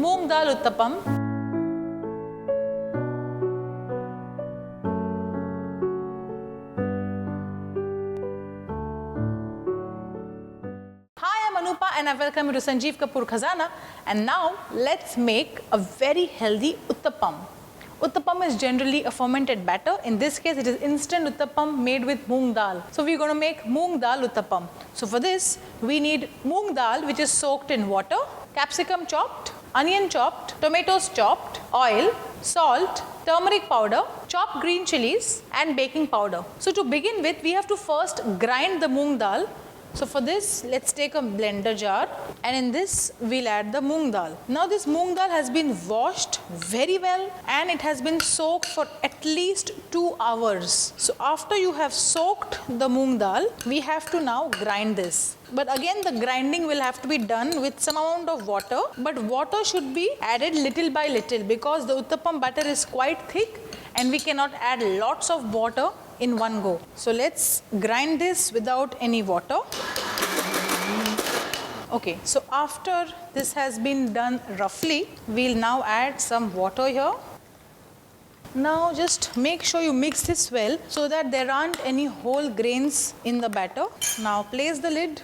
Moong Dal Uttapam. Hi, I'm Anupa and I welcome you to Sanjeev Kapoor Khazana, and now let's make a very healthy uttapam. Uttapam is generally a fermented batter. In this case, it is instant uttapam made with moong dal. So we're going to make moong dal uttapam. So for this, we need moong dal which is soaked in water, capsicum chopped, onion chopped, tomatoes chopped, oil, salt, turmeric powder, chopped green chilies and baking powder. So to begin with, we have to first grind the moong dal. So for this, let's take a blender jar and in this we'll add the moong dal. Now this moong dal has been washed very well and it has been soaked for at least 2 hours. So after you have soaked the moong dal, we have to now grind this. But again, the grinding will have to be done with some amount of water, but water should be added little by little because the uttapam batter is quite thick and we cannot add lots of water in one go. So let's grind this without any water. Okay, so after this has been done roughly, we'll now add some water here. Now just make sure you mix this well so that there aren't any whole grains in the batter. Now place the lid.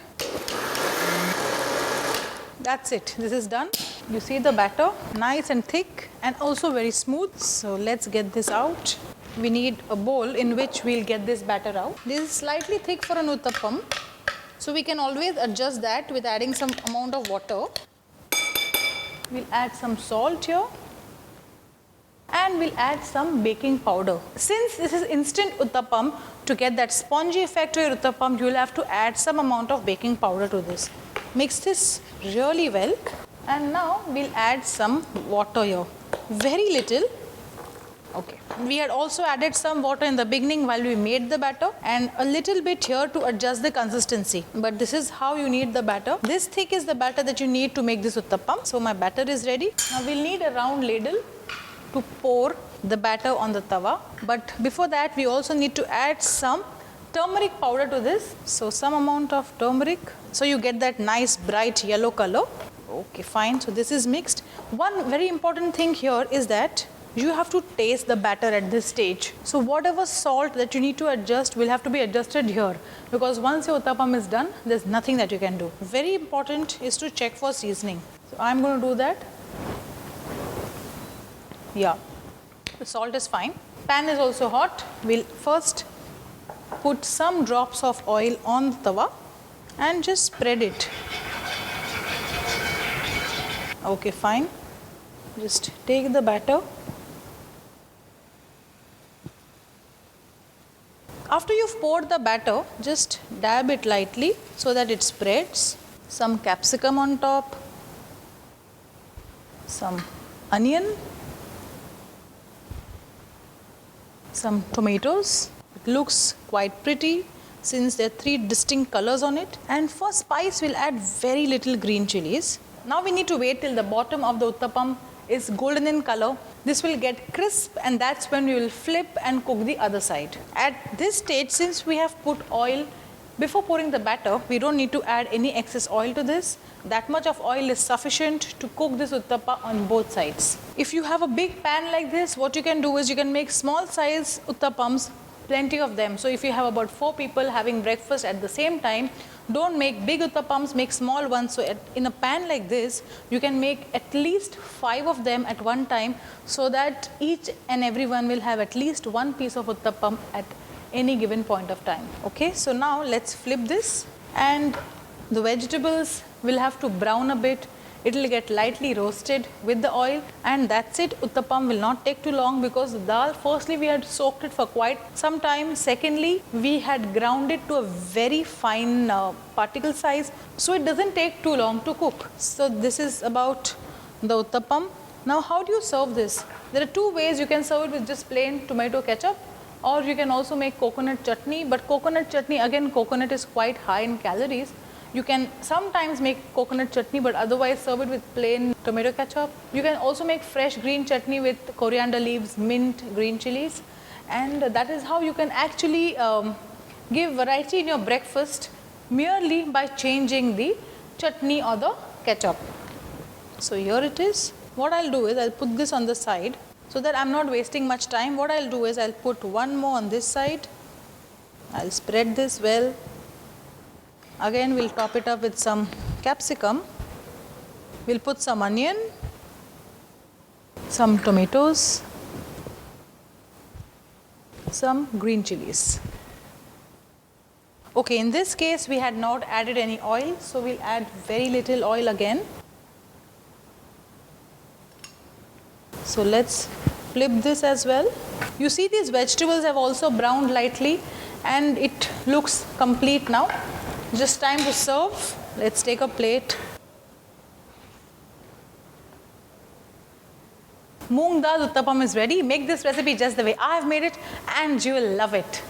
That's it, this is done. You see the batter, nice and thick and also very smooth. So let's get this out. We need a bowl in which we'll get this batter out. This is slightly thick for an uttapam, so we can always adjust that with adding some amount of water. We'll add some salt here and we'll add some baking powder. Since this is instant uttapam, to get that spongy effect to your uttapam, you will have to add some amount of baking powder to this. Mix this really well and now we'll add some water here, very little. Okay. We had also added some water in the beginning while we made the batter and a little bit here to adjust the consistency. But this is how you need the batter. This thick is the batter that you need to make this uttapam. So my batter is ready. Now we'll need a round ladle to pour the batter on the tawa. But before that, we also need to add some turmeric powder to this. So some amount of turmeric. So you get that nice bright yellow color. Okay, fine. So this is mixed. One very important thing here is that you have to taste the batter at this stage. So whatever salt that you need to adjust will have to be adjusted here, because once your uttapam is done, there's nothing that you can do. Very important is to check for seasoning. So I'm going to do that. Yeah, the salt is fine. Pan is also hot. We'll first put some drops of oil on the tawa and just spread it. Okay, fine. Just take the batter. After you've poured the batter, just dab it lightly so that it spreads. Some capsicum on top, some onion, some tomatoes. It looks quite pretty since there are 3 distinct colors on it. And for spice, we'll add very little green chilies. Now we need to wait till the bottom of the uttapam is golden in color. This will get crisp and that's when we will flip and cook the other side. At this stage, since we have put oil before pouring the batter, we don't need to add any excess oil to this. That much of oil is sufficient to cook this uttapa on both sides. If you have a big pan like this, what you can do is you can make small size uttapams, plenty of them. So if you have about 4 people having breakfast at the same time, don't make big uttapams, make small ones. So in a pan like this, you can make at least 5 of them at one time so that each and everyone will have at least 1 piece of uttapam at any given point of time. Okay, so now let's flip this and the vegetables will have to brown a bit. It will get lightly roasted with the oil and that's it. Uttapam will not take too long because the dal, firstly we had soaked it for quite some time. Secondly, we had ground it to a very fine particle size. So it doesn't take too long to cook. So this is about the uttapam. Now how do you serve this? There are 2 ways. You can serve it with just plain tomato ketchup, or you can also make coconut chutney. But coconut chutney, again, coconut is quite high in calories. You can sometimes make coconut chutney, but otherwise serve it with plain tomato ketchup. You can also make fresh green chutney with coriander leaves, mint, green chilies. And that is how you can actually give variety in your breakfast merely by changing the chutney or the ketchup. So here it is. What I'll do is I'll put this on the side so that I'm not wasting much time. What I'll do is I'll put one more on this side. I'll spread this well. Again, we'll top it up with some capsicum. We'll put some onion, some tomatoes, some green chilies. Okay, in this case we had not added any oil, so we'll add very little oil again. So let's flip this as well. You see these vegetables have also browned lightly and it looks complete now. Just time to serve. Let's take a plate. Moong Dal Uttapam is ready. Make this recipe just the way I have made it and you will love it.